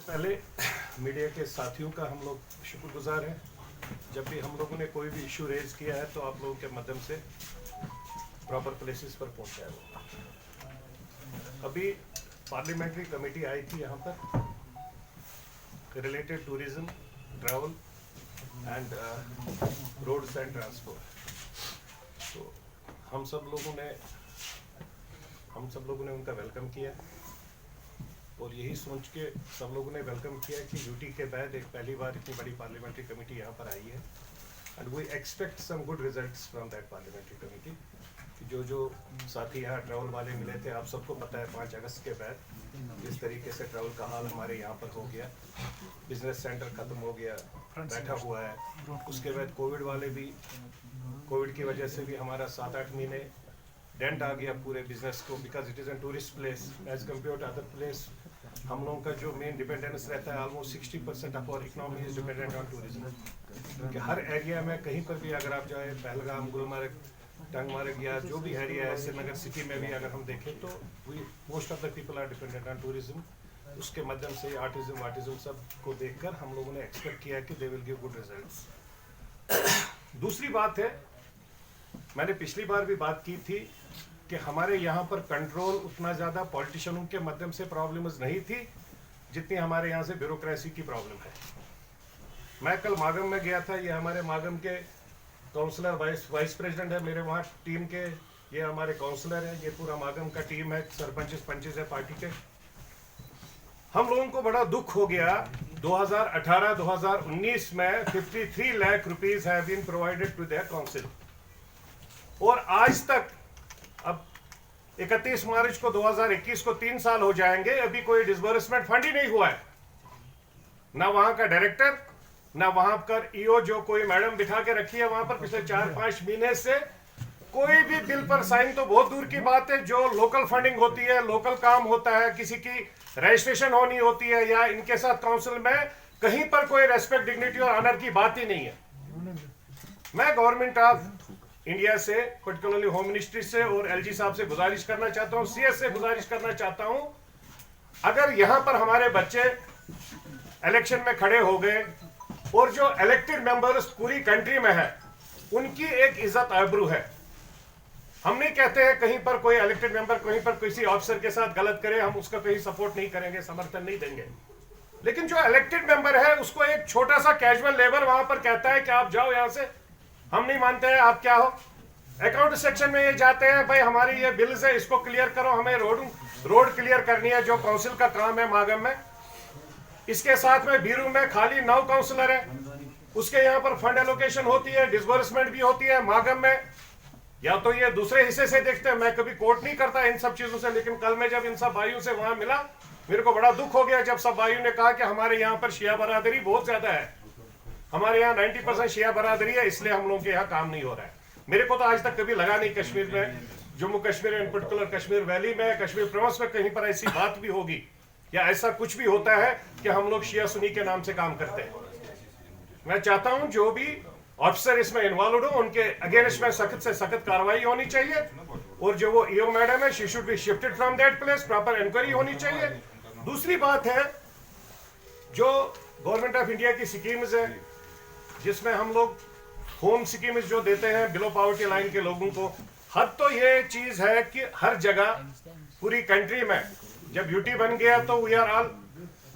पहले मीडिया के साथियों का हम लोग शुक्रगुजार हैं। जब भी हम लोगों ने कोई भी इशू रेज किया है तो आप लोगों के माध्यम से प्रॉपर प्लेसेस पर पहुंचाया हुआ। अभी पार्लियामेंट्री कमेटी आई थी यहाँ पर related tourism, travel and roads and transport. तो हम सब लोगों ने उनका वेलकम किया और यही सोच के सब लोगों ने वेलकम किया कि यूटी के बाद एक पहली बार इतनी बड़ी पार्लियामेंट्री कमेटी यहाँ पर आई है and we expect some good results from that parliamentary committee. जो साथी यहाँ ट्रैवल वाले मिले थे, आप सबको पता है 5 अगस्त के बाद जिस तरीके से ट्रैवल का हाल हमारे यहाँ पर हो गया, बिजनेस सेंटर खत्म हो गया, बैठा हुआ है। उसके बाद कोविड वाले भी, कोविड की वजह से भी हमारा 7-8 महीने डेंट आ गया पूरे बिजनेस को, because it is an tourist place as compare to other place. हम लोगों का जो मेन डिपेंडेंस रहता है, almost 60% of our economy is dependent on tourism. क्योंकि हर एरिया में कहीं पर भी अगर आप जाए, पहलगाम, गुलमर्ग, टंगमर्ग या जो भी एरिया है, श्रीनगर सिटी में भी अगर हम देखें तो most of the people are dependent on tourism. उसके माध्यम से आर्टिज्म सब को देखकर हम लोगों ने एक्सपेक्ट किया कि they will give good results. दूसरी बात है, मैंने पिछली बार भी बात की थी कि हमारे यहाँ पर कंट्रोल उतना ज़्यादा पॉलिटिशियनों के माध्यम से प्रॉब्लम्स नहीं थी जितनी हमारे यहाँ से ब्यूरोक्रेसी की प्रॉब्लम है। मैं कल मागम में गया था, ये हमारे मागम के काउंसलर वाइस प्रेसिडेंट है मेरे वहाँ टीम के, ये हमारे काउंसलर है, ये पूरा मागम का टीम है, सरपंच है पार्टी के। हम लोगों को बड़ा दुख हो गया, 2018-2019 में 53 lakh rupees have been provided to their council और आज तक, अब 31 मार्च को 2021 को 3 साल हो जाएंगे, अभी कोई डिसबर्समेंट फंड ही नहीं हुआ है। ना वहां का डायरेक्टर, ना वहां पर ईओ जो कोई मैडम बिठा के रखी है वहां पर पिछले 4-5 महीने से कोई भी बिल पर साइन तो बहुत दूर की बात है। जो लोकल फंडिंग होती है, लोकल काम होता है, किसी की रजिस्ट्रेशन होनी होती है या इनके साथ काउंसिल में कहीं पर कोई रेस्पेक्ट, डिग्निटी और ऑनर की बात ही नहीं है। मैं गवर्नमेंट ऑफ इंडिया से, पर्टिकुलरली होम मिनिस्ट्री से और एलजी साहब से गुजारिश करना चाहता हूं, सीएस से गुजारिश करना चाहता हूं, अगर यहां पर हमारे बच्चे इलेक्शन में खड़े हो गए और जो इलेक्टेड मेंबर्स पूरी कंट्री में है, उनकी एक इज्जत आबरू है। हम नहीं कहते हैं कहीं पर कोई इलेक्टेड मेंबर कहीं पर किसी ऑफिसर के साथ गलत करे, हम उसका कहीं सपोर्ट नहीं करेंगे, समर्थन नहीं देंगे। लेकिन जो इलेक्टेड मेंबर है उसको एक छोटा सा कैजुअल लेबर वहां पर कहता है कि आप जाओ यहां से, हम नहीं मानते हैं, आप क्या हो। अकाउंट सेक्शन में ये जाते हैं, भाई हमारी ये बिल्स है, इसको क्लियर करो, हमें रोड क्लियर करनी है, जो काउंसिल का काम है मागम में। इसके साथ में बीरू में खाली 9 काउंसलर है, उसके यहाँ पर फंड एलोकेशन होती है, डिसबर्समेंट भी होती है मागम में। या तो ये दूसरे हिस्से से देखते हैं, मैं कभी कोर्ट नहीं करता इन सब चीजों से, लेकिन कल मैं जब इन सब भाइयों से वहां मिला, मेरे को बड़ा दुख हो गया जब सब भाइयों ने कहा कि हमारे यहाँ पर शिया बरादरी बहुत ज्यादा है, हमारे यहाँ 90% शिया बरादरी है, इसलिए हम लोगों के यहाँ काम नहीं हो रहा है। मेरे को तो आज तक कभी लगा नहीं कश्मीर में, जम्मू कश्मीर इन पर्टिकुलर कश्मीर वैली में, कश्मीर प्रोविंस में कहीं पर ऐसी बात भी होगी या ऐसा कुछ भी होता है कि हम लोग शिया सुन्नी के नाम से काम करते हैं। मैं चाहता हूं जो भी ऑफिसर इसमें इन्वॉल्व हो, उनके अगेंस्ट में सख्त से सख्त कार्रवाई होनी चाहिए और जो वो ईओ मैडम है, she should be shifted from that place, proper inquiry होनी चाहिए। दूसरी बात है, जो गवर्नमेंट ऑफ इंडिया की स्कीम्स है जिसमें हम लोग होम स्कीम्स जो देते हैं बिलो पॉवर्टी लाइन के लोगों को, हद तो ये चीज है कि हर जगह पूरी कंट्री में जब यूटी बन गया तो we are all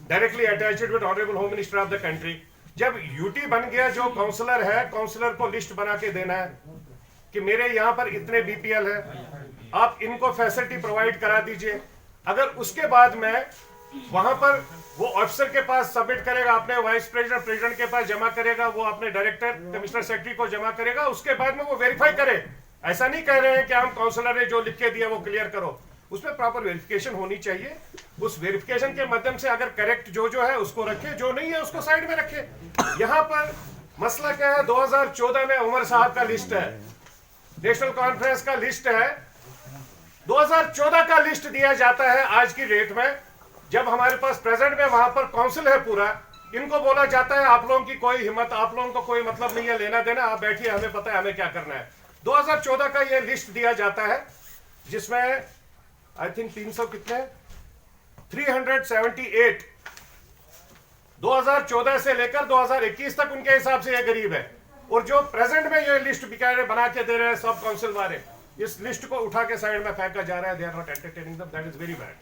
directly attached with honourable home minister of the country. जब यूटी बन गया, जो काउंसलर है, काउंसलर को लिस्ट बना के देना है कि मेरे यहाँ पर इतने बीपीएल है, आप इनको फैसिलिटी प्रोवाइड करा दीजिए। अगर उसके बाद में वहां पर वो ऑफिसर के पास सबमिट करेगा, अपने वाइस प्रेसिडेंट के पास जमा करेगा, वो अपने डायरेक्टर, कमिश्नर, सेक्रेटरी को जमा करेगा, उसके बाद में वो वेरीफाई करे। ऐसा नहीं कह रहे हैं कि हम काउंसलर ने जो लिख के दिया वो क्लियर करो, उसमें प्रॉपर वेरिफिकेशन होनी चाहिए। उस वेरिफिकेशन के माध्यम से अगर करेक्ट जो है उसको रखे, जो नहीं है उसको साइड में रखे। यहाँ पर मसला क्या है, 2014 में उमर साहब का लिस्ट है, नेशनल कॉन्फ्रेंस का लिस्ट है, 2014 का लिस्ट दिया जाता है आज की डेट में, जब हमारे पास प्रेजेंट में वहां पर काउंसिल है पूरा। इनको बोला जाता है आप लोगों की कोई हिम्मत, आप लोगों को कोई मतलब नहीं है लेना देना, आप बैठिए, हमें पता है हमें क्या करना है। 2014 का ये लिस्ट दिया जाता है जिसमें आई थिंक 300 कितने 378 2014 से लेकर 2021 तक उनके हिसाब से ये गरीब है। और जो प्रेजेंट में ये लिस्ट बना के दे रहे हैं सब काउंसिल वाले, इस लिस्ट को उठा के साइड में फेंका जा रहा है। They are not entertaining them, that is very bad.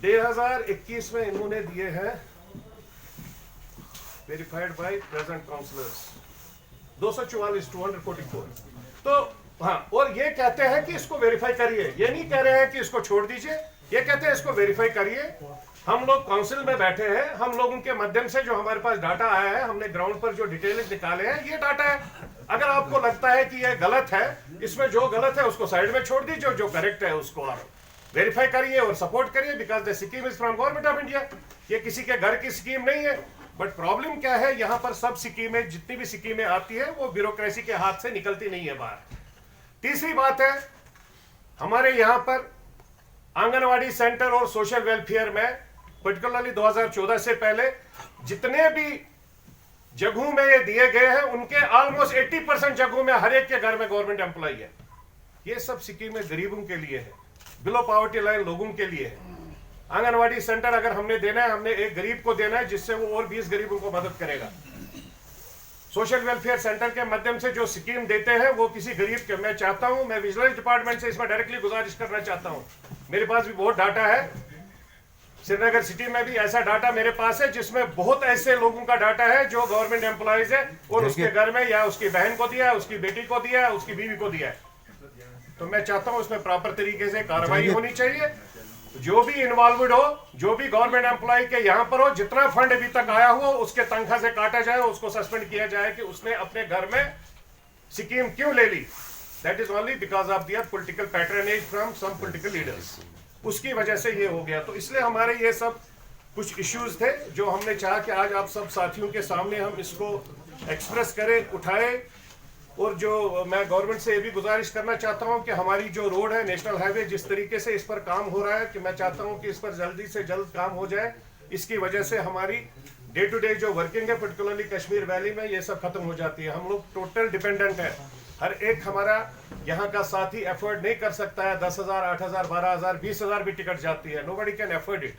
2021 में इन्होंने दिए हैं वेरीफाइड बाय प्रेजेंट काउंसलर्स 244। तो हाँ, और ये कहते हैं कि इसको वेरीफाई करिए, ये नहीं कह रहे हैं कि इसको छोड़ दीजिए, ये कहते हैं इसको वेरीफाई करिए। हम लोग काउंसिल में बैठे हैं, हम लोगों के माध्यम से जो हमारे पास डाटा आया है, हमने ग्राउंड पर जो डिटेल्स निकाले हैं, ये डाटा है। अगर आपको लगता है कि ये गलत है, इसमें जो गलत है उसको साइड में छोड़ दीजिए, जो करेक्ट है उसको आप वेरीफाई करिए और सपोर्ट करिए, because the scheme is from government of India. ये किसी के घर की स्कीम नहीं है। बट प्रॉब्लम क्या है, यहाँ पर सब स्कीमें, जितनी भी स्कीमें आती है, वो ब्यूरोक्रेसी के हाथ से निकलती नहीं है बाहर। तीसरी बात है, हमारे यहाँ पर आंगनवाड़ी सेंटर और सोशल वेलफेयर में पर्टिकुलरली 2014 से पहले जितने भी जगहों में ये दिए गए हैं, उनके ऑलमोस्ट 80% जगहों में हर एक के घर में गवर्नमेंट एम्प्लॉय है। ये सब स्कीमें गरीबों के लिए है, बिलो पॉवर्टी लाइन लोगों के लिए है। आंगनवाड़ी सेंटर अगर हमने देना है, हमने एक गरीब को देना है, जिससे वो और 20 गरीबों को मदद करेगा। सोशल वेलफेयर सेंटर के माध्यम से जो स्कीम देते हैं, वो किसी गरीब के, मैं चाहता हूं, मैं विजिलेंस डिपार्टमेंट से इसमें डायरेक्टली गुजारिश करना चाहता हूं। मेरे पास भी बहुत डाटा है, श्रीनगर सिटी में भी ऐसा डाटा मेरे पास है, जिसमें बहुत ऐसे लोगों का डाटा है जो गवर्नमेंट एम्प्लॉयज है और उसके घर में या उसकी बहन को दिया है, उसकी बेटी को दिया है, उसकी बीवी को दिया है। तो मैं चाहता हूं उसमें प्रॉपर तरीके से कार्रवाई होनी चाहिए। जो भी इन्वॉल्वड हो, जो भी गवर्नमेंट एम्प्लॉय के यहाँ पर हो, जितना फंड अभी तक आया हुआ उसके तनख्वाह से काटा जाए, उसको सस्पेंड किया जाए कि उसने अपने घर में स्कीम क्यों ले ली। That is only because of their political patronage from some political leaders, उसकी वजह से ये हो गया। तो इसलिए हमारे ये सब कुछ इश्यूज थे जो हमने चाहा कि आज आप सब साथियों के सामने हम इसको एक्सप्रेस करें, उठाए। और जो मैं गवर्नमेंट से ये भी गुजारिश करना चाहता हूं कि हमारी जो रोड है, नेशनल हाईवे, जिस तरीके से इस पर काम हो रहा है, कि मैं चाहता हूं कि इस पर जल्दी से जल्द काम हो जाए। इसकी वजह से हमारी डे टू डे जो वर्किंग है, पर्टिकुलरली कश्मीर वैली में, ये सब खत्म हो जाती है। हम लोग टोटल डिपेंडेंट है, हर एक हमारा यहाँ का साथी एफोर्ड नहीं कर सकता है। 10,000, 8,000, 12,000, 20,000 भी टिकट जाती है। Nobody can afford it.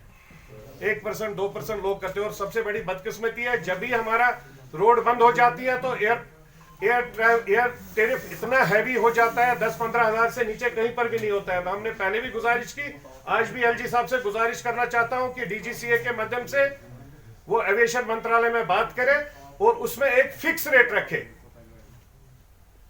1%, 2% लोग करते हैं। और सबसे बड़ी बदकिस्मती है, जब भी हमारा रोड बंद हो जाती है तो एयर टैरिफ इतना हैवी हो जाता है, 10-15 हजार से नीचे कहीं पर भी नहीं होता है। हमने पहले भी गुजारिश की, आज भी एलजी साहब से गुजारिश करना चाहता हूं कि डीजीसीए के माध्यम से वो एविएशन मंत्रालय में बात करे और उसमें एक फिक्स रेट रखे,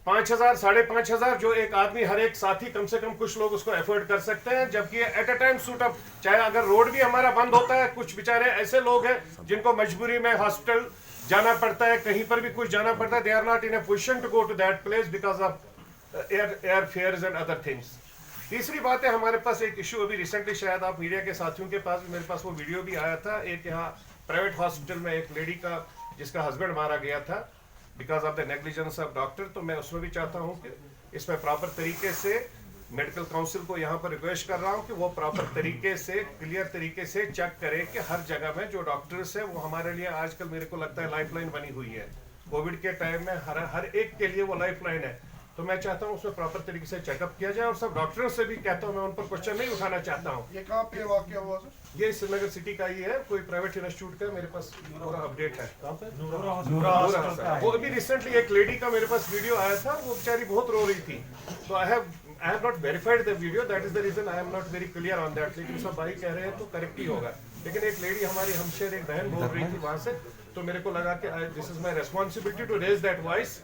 5,000, 5,500, जो एक आदमी, हर एक साथी, कम से कम कुछ लोग उसको एफोर्ड कर सकते हैं। जबकि at a time suit up, चाहे अगर रोड भी हमारा बंद होता है, कुछ बेचारे ऐसे लोग हैं जिनको मजबूरी में हॉस्पिटल जाना पड़ता है, कहीं पर भी कुछ जाना पड़ता है, they are not in a position to go to that place because of air fares and other things. तीसरी बात है, हमारे पास एक इशू अभी रिसेंटली, शायद आप मीडिया के साथियों के पास भी, मेरे पास वो वीडियो भी आया था, एक यहाँ प्राइवेट हॉस्पिटल में एक लेडी का, जिसका हस्बैंड मारा गया था because of the negligence of doctor. तो मैं उसमें भी चाहता हूँ कि इसमें प्रॉपर तरीके से मेडिकल काउंसिल को यहाँ पर रिक्वेस्ट कर रहा हूँ कि वो प्रॉपर तरीके से, क्लियर तरीके से चेक करें कि हर जगह में जो डॉक्टर्स है, वो हमारे लिए आजकल मेरे को लगता है लाइफलाइन बनी हुई है। कोविड के टाइम में हर एक के लिए वो लाइफलाइन है। तो मैं चाहता हूँ उसमें प्रॉपर तरीके से चेकअप किया जाए। और सब डॉक्टरों से भी कहता हूँ, मैं उन पर क्वेश्चन नहीं उठाना चाहता हूँ। ये कहाँ पे वाकया हुआ सर? ये श्रीनगर सिटी का ही है, कोई प्राइवेट इंस्टीट्यूट का, मेरे पास पूरा अपडेट है। कहाँ पे? नूरा। वो अभी रिसेंटली एक लेडी का मेरे पास वीडियो आया था, वो बेचारी बहुत रो रही थी। तो I have not verified the video, that is the reason I am not very clear on that. लेकिन सब भाई कह रहे हैं तो करेक्ट ही होगा। लेकिन एक लेडी हमारी हमशेर, एक बहन बोल रही थी वहां से, तो मेरे को लगा कि this is my responsibility to raise that voice.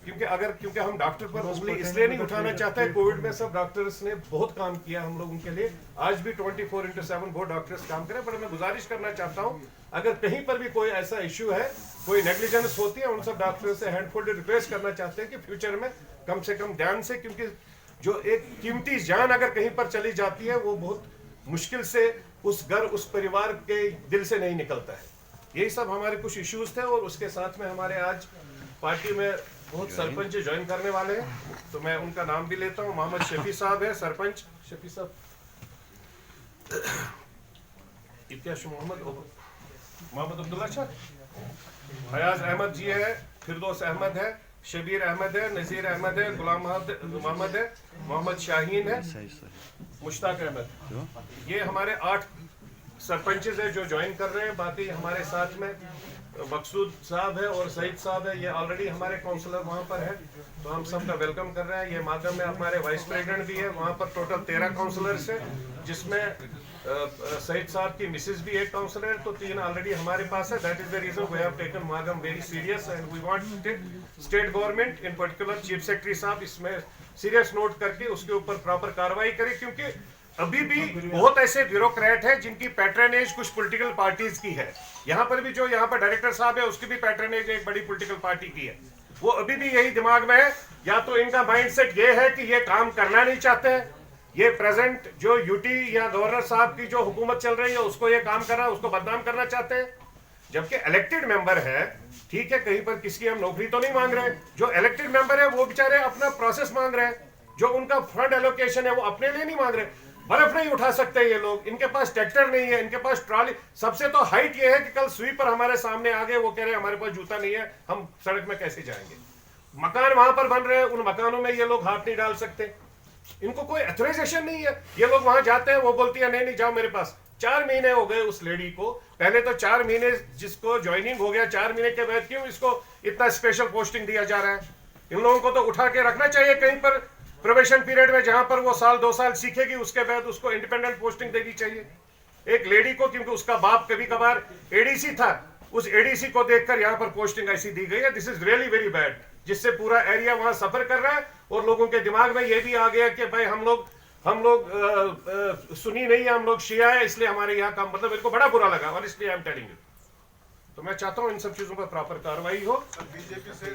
क्योंकि हम डॉक्टर पर उंगली इसलिए नहीं उठाना चाहते। कोविड में सब डॉक्टर्स ने बहुत काम किया हम लोग उनके लिए, आज भी 24/7 बहुत डॉक्टर्स काम करें। पर मैं गुजारिश करना चाहता हूँ, अगर कहीं पर भी कोई ऐसा इश्यू है, कोई नेग्लिजेंस होती है, उन सब डॉक्टर्स से हैंडफोल्डेड रिक्वेस्ट करना चाहते हैं कि फ्यूचर में कम से कम ध्यान से, क्योंकि जो एक कीमती जान अगर कहीं पर चली जाती है, वो बहुत मुश्किल से उस घर, उस परिवार के दिल से नहीं निकलता है। यही सब हमारे कुछ इश्यूज थे। और उसके साथ में हमारे आज पार्टी में बहुत सरपंच ज्वाइन करने वाले हैं, तो मैं उनका नाम भी लेता हूँ। मोहम्मद शफी साहब है सरपंच, शफी साहब, मोहम्मद अब्दुल्ला शाह, फयाज अहमद जी है, फिरदौस अहमद है, शबीर अहमद है, नज़ीर अहमद है, गुलाम मोहम्मद है, मोहम्मद शाहीन है, मुश्ताक अहमद। ये हमारे 8 सरपंचेस है जो ज्वाइन कर रहे हैं। बाकी हमारे साथ में मकसूद साहब है और सईद साहब है, ये ऑलरेडी हमारे काउंसलर वहाँ पर है, तो हम सबका वेलकम कर रहे हैं। ये मातम में हमारे वाइस प्रेसिडेंट भी है, वहाँ पर टोटल 13 काउंसलर्स है, जिसमें सईद साहब की मिसेज भी एक काउंसलर है, तो 3 ऑलरेडी हमारे पास है। That is the reason we have taken matter very serious and we want state government in particular chief secretary साहब इसमें सीरियस नोट करके उसके ऊपर प्रॉपर कार्रवाई करे, क्योंकि अभी भी बहुत ऐसे ब्यूरोक्रेट हैं जिनकी पैट्रनेज कुछ पॉलिटिकल पार्टीज की है। यहाँ पर भी जो यहाँ पर डायरेक्टर साहब है उसकी भी पैट्रनेज एक बड़ी पॉलिटिकल पार्टी की है। वो अभी भी यही दिमाग में है, या तो इनका माइंडसेट ये है कि ये काम करना नहीं चाहते हैं, ये प्रेजेंट जो यूटी या गवर्नर साहब की जो हुकूमत चल रही है उसको ये काम करना, उसको बदनाम करना चाहते हैं। जबकि इलेक्टेड मेंबर है, ठीक है, कहीं पर किसकी हम नौकरी तो नहीं मांग रहे, जो इलेक्टेड मेंबर है वो बेचारे अपना प्रोसेस मांग रहे हैं, जो उनका फंड एलोकेशन है वो अपने लिए नहीं मांग रहे। बर्फ नहीं उठा सकते ये लोग, इनके पास ट्रैक्टर नहीं है, इनके पास ट्रॉली। सबसे तो हाइट ये है कि कल स्वीपर हमारे सामने आ गए, वो कह रहे हैं हमारे पास जूता नहीं है, हम सड़क में कैसे जाएंगे। मकान वहां पर बन रहे हैं, उन मकानों में ये लोग हाथ नहीं डाल सकते, इनको कोई ऑथराइजेशन नहीं है। ये लोग वहां जाते हैं, वो बोलती है नहीं नहीं जाओ मेरे पास। 4 महीने हो गए उस लेडी को, पहले तो 4 महीने जिसको ज्वाइनिंग हो गया, 4 महीने के बाद क्यों इसको इतना स्पेशल पोस्टिंग दिया जा रहा है। इन लोगों को तो उठा के रखना चाहिए कहीं पर प्रोबेशन पीरियड में, जहां पर वो 1-2 साल सीखेगी, उसके बाद उसको इंडिपेंडेंट पोस्टिंग देनी चाहिए एक लेडी को, क्योंकि उसका बाप कभी कभार एडीसी था, उस एडीसी को देखकर यहाँ पर पोस्टिंग ऐसी दी गई है। This is really very bad, जिससे पूरा एरिया वहां सफर कर रहा है और लोगों के दिमाग में ये भी आ गया कि भाई हम लोग सुनी नहीं है, हम लोग शिया है, इसलिए हमारे यहाँ का मतलब, मेरे को बड़ा बुरा लगा और इसलिए आई एम टेलिंग यू। तो मैं चाहता हूँ इन सब चीजों पर प्रॉपर कार्रवाई हो। बीजेपी से